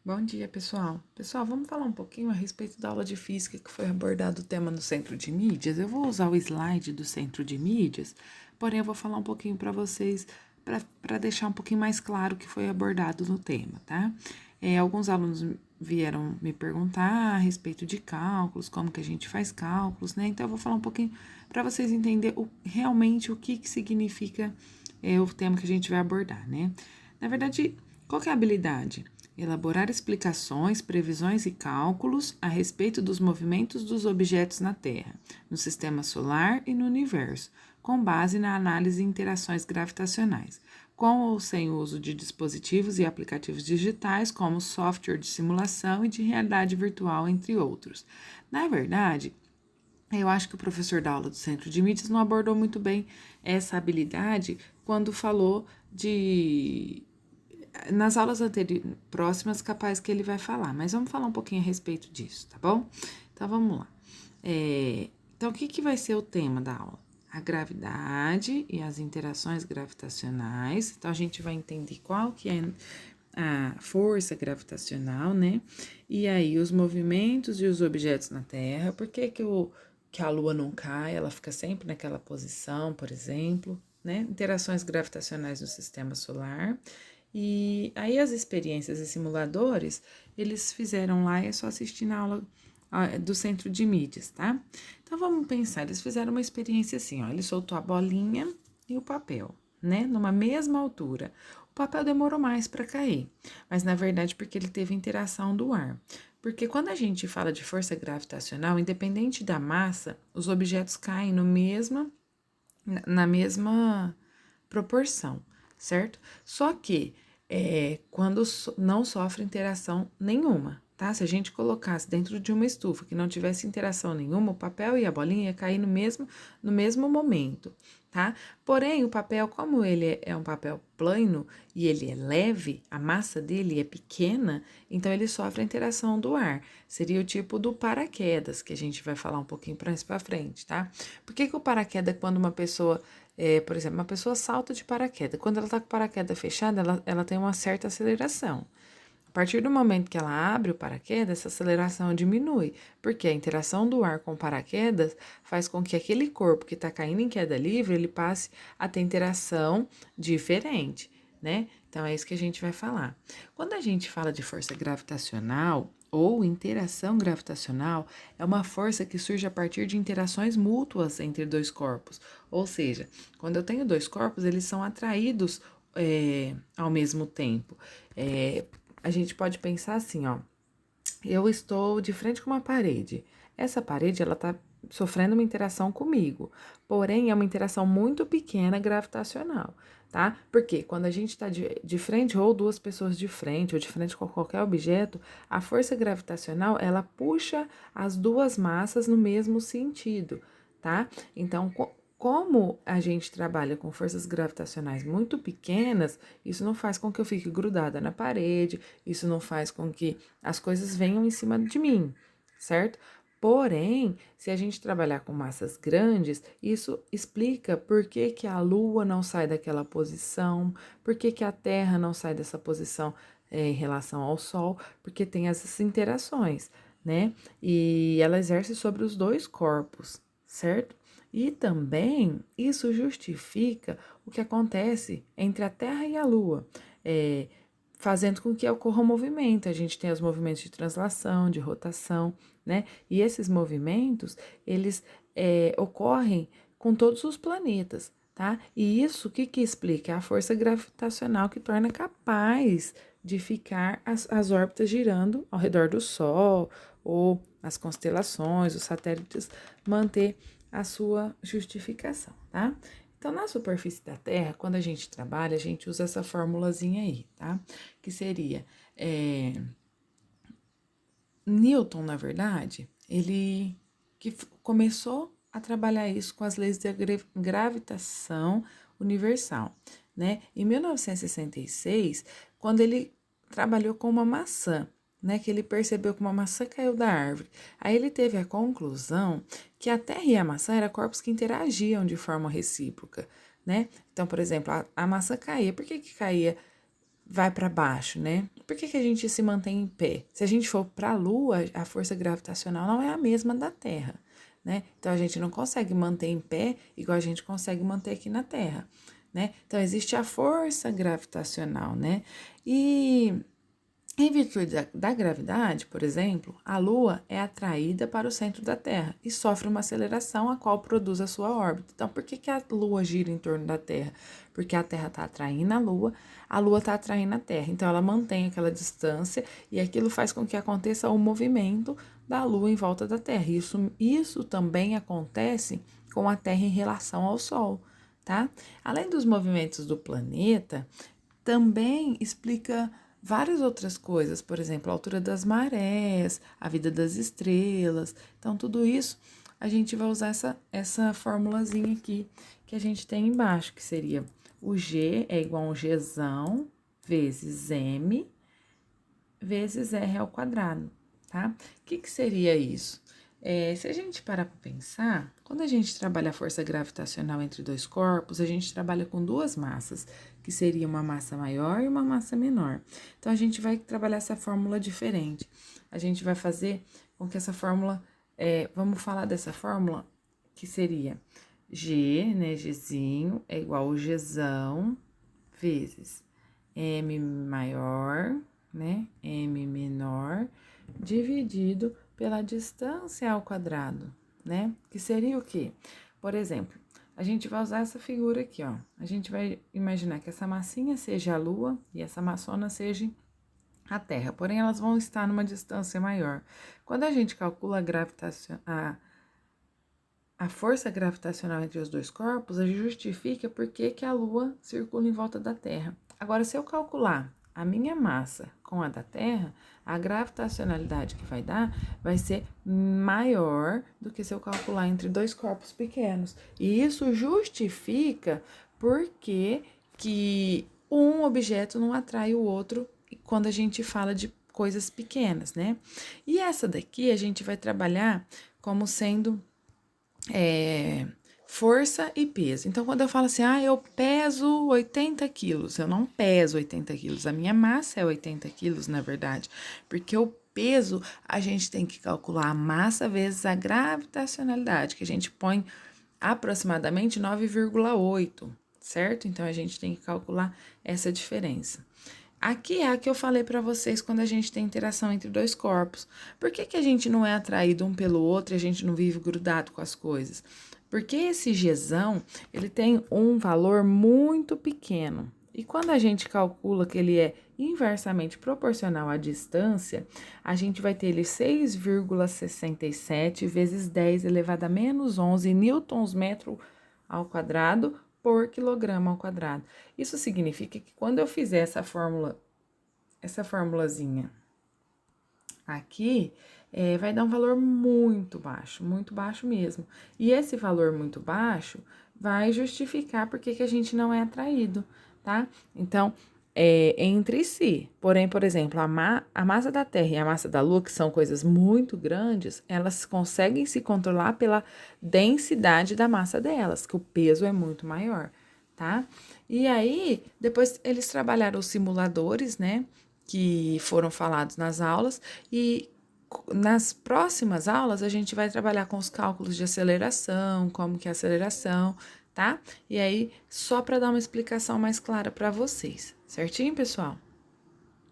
Bom dia, pessoal. Pessoal, vamos falar um pouquinho a respeito da aula de física que foi abordado o tema no Centro de Mídias. Eu vou usar o slide do Centro de Mídias, porém eu vou falar um pouquinho para vocês, para deixar um pouquinho mais claro o que foi abordado no tema, tá? Alguns alunos vieram me perguntar a respeito de cálculos, como que a gente faz cálculos, né? Então eu vou falar um pouquinho para vocês entenderem realmente o que significa o tema que a gente vai abordar, né? Na verdade, qual que é a habilidade? Elaborar explicações, previsões e cálculos a respeito dos movimentos dos objetos na Terra, no sistema solar e no universo, com base na análise de interações gravitacionais, com ou sem o uso de dispositivos e aplicativos digitais, como software de simulação e de realidade virtual, entre outros. Na verdade, eu acho que o professor da aula do Centro de Mídias não abordou muito bem essa habilidade quando falou de nas aulas próximas, capaz que ele vai falar, mas vamos falar um pouquinho a respeito disso, tá bom? Então vamos lá. Então, o que vai ser o tema da aula? A gravidade e as interações gravitacionais. Então, a gente vai entender qual que é a força gravitacional, né? E aí, os movimentos e os objetos na Terra. Por que que a Lua não cai? Ela fica sempre naquela posição, por exemplo, né? Interações gravitacionais no sistema solar. E aí as experiências e simuladores, eles fizeram lá, é só assistir na aula do Centro de Mídias, tá? Então vamos pensar, eles fizeram uma experiência assim, ó, ele soltou a bolinha e o papel, né, numa mesma altura. O papel demorou mais para cair, mas na verdade porque ele teve interação do ar. Porque quando a gente fala de força gravitacional, independente da massa, os objetos caem no mesma, na mesma proporção, certo? Só que quando não sofre interação nenhuma, tá? Se a gente colocasse dentro de uma estufa que não tivesse interação nenhuma, o papel e a bolinha ia cair no mesmo momento, tá? Porém, o papel, como ele é um papel plano e ele é leve, a massa dele é pequena, então ele sofre a interação do ar. Seria o tipo do paraquedas, que a gente vai falar um pouquinho para frente, tá? Por que o paraquedas, quando uma pessoa por exemplo, uma pessoa salta de paraquedas. Quando ela está com o paraquedas fechado, ela tem uma certa aceleração. A partir do momento que ela abre o paraquedas, essa aceleração diminui, porque a interação do ar com o paraquedas faz com que aquele corpo que está caindo em queda livre, ele passe a ter interação diferente, né? Então é isso que a gente vai falar. Quando a gente fala de força gravitacional ou interação gravitacional, é uma força que surge a partir de interações mútuas entre dois corpos. Ou seja, quando eu tenho dois corpos, eles são atraídos ao mesmo tempo. A gente pode pensar assim, ó. Eu estou de frente com uma parede. Essa parede, ela tá sofrendo uma interação comigo. Porém, é uma interação muito pequena gravitacional, tá? Porque quando a gente está de frente, ou duas pessoas de frente, ou de frente com qualquer objeto, a força gravitacional, ela puxa as duas massas no mesmo sentido, tá? Então, como a gente trabalha com forças gravitacionais muito pequenas, isso não faz com que eu fique grudada na parede, isso não faz com que as coisas venham em cima de mim, certo? Porém, se a gente trabalhar com massas grandes, isso explica por que, que a Lua não sai daquela posição, por que, que a Terra não sai dessa posição em relação ao Sol, porque tem essas interações, né? E ela exerce sobre os dois corpos, certo? E também isso justifica o que acontece entre a Terra e a Lua, fazendo com que ocorra um movimento. A gente tem os movimentos de translação, de rotação, né? E esses movimentos, eles ocorrem com todos os planetas, tá? E isso, o que que explica? É a força gravitacional que torna capaz de ficar as órbitas girando ao redor do Sol, ou as constelações, os satélites, manter a sua justificação, tá? Então, na superfície da Terra, quando a gente trabalha, a gente usa essa formulazinha aí, tá? Que seria Newton, na verdade, ele que começou a trabalhar isso com as leis da gravitação universal, né? Em 1966, quando ele trabalhou com uma maçã, né, que ele percebeu que uma maçã caiu da árvore. Aí ele teve a conclusão que a Terra e a maçã eram corpos que interagiam de forma recíproca, né? Então, por exemplo, a maçã caía. Por que caía vai para baixo, né? Por que a gente se mantém em pé? Se a gente for para a Lua, a força gravitacional não é a mesma da Terra, né? Então a gente não consegue manter em pé igual a gente consegue manter aqui na Terra, né? Então existe a força gravitacional, né? E em virtude da gravidade, por exemplo, a Lua é atraída para o centro da Terra e sofre uma aceleração a qual produz a sua órbita. Então, por que a Lua gira em torno da Terra? Porque a Terra está atraindo a Lua está atraindo a Terra. Então, ela mantém aquela distância e aquilo faz com que aconteça o movimento da Lua em volta da Terra. Isso também acontece com a Terra em relação ao Sol, tá? Além dos movimentos do planeta, também explica várias outras coisas, por exemplo, a altura das marés, a vida das estrelas. Então, tudo isso a gente vai usar essa formulazinha aqui que a gente tem embaixo, que seria o G é igual a um Gzão vezes M vezes R ao quadrado, tá? O que seria isso? Se a gente parar para pensar, quando a gente trabalha a força gravitacional entre dois corpos, a gente trabalha com duas massas, que seria uma massa maior e uma massa menor. Então, a gente vai trabalhar essa fórmula diferente. A gente vai fazer com que essa fórmula, vamos falar dessa fórmula, que seria G, né, Gzinho, é igual ao Gzão vezes M maior, né, M menor, dividido pela distância ao quadrado, né? Que seria o quê? Por exemplo, a gente vai usar essa figura aqui, ó. A gente vai imaginar que essa massinha seja a Lua e essa maçona seja a Terra, porém elas vão estar numa distância maior. Quando a gente calcula a força gravitacional entre os dois corpos, a gente justifica por que a Lua circula em volta da Terra. Agora, se eu calcular a minha massa com a da Terra, a gravitacionalidade que vai dar vai ser maior do que se eu calcular entre dois corpos pequenos. E isso justifica por que um objeto não atrai o outro quando a gente fala de coisas pequenas, né? E essa daqui a gente vai trabalhar como sendo força e peso. Então, quando eu falo assim, eu peso 80 quilos, eu não peso 80 quilos, a minha massa é 80 quilos, na verdade, porque o peso a gente tem que calcular a massa vezes a gravitacionalidade, que a gente põe aproximadamente 9,8, certo? Então, a gente tem que calcular essa diferença. Aqui é a que eu falei para vocês quando a gente tem interação entre dois corpos. Por que a gente não é atraído um pelo outro e a gente não vive grudado com as coisas? Porque esse Gzão, ele tem um valor muito pequeno. E quando a gente calcula que ele é inversamente proporcional à distância, a gente vai ter ele 6,67 vezes 10 elevado a menos 11 newtons metro ao quadrado por quilograma ao quadrado. Isso significa que quando eu fizer essa formulazinha aqui, vai dar um valor muito baixo mesmo. E esse valor muito baixo vai justificar porque que a gente não é atraído, tá? Então, entre si. Porém, por exemplo, a massa da Terra e a massa da Lua, que são coisas muito grandes, elas conseguem se controlar pela densidade da massa delas, que o peso é muito maior, tá? E aí, depois eles trabalharam os simuladores, né? Que foram falados nas aulas, e nas próximas aulas a gente vai trabalhar com os cálculos de aceleração, como que é a aceleração, tá? E aí, só para dar uma explicação mais clara para vocês, certinho, pessoal?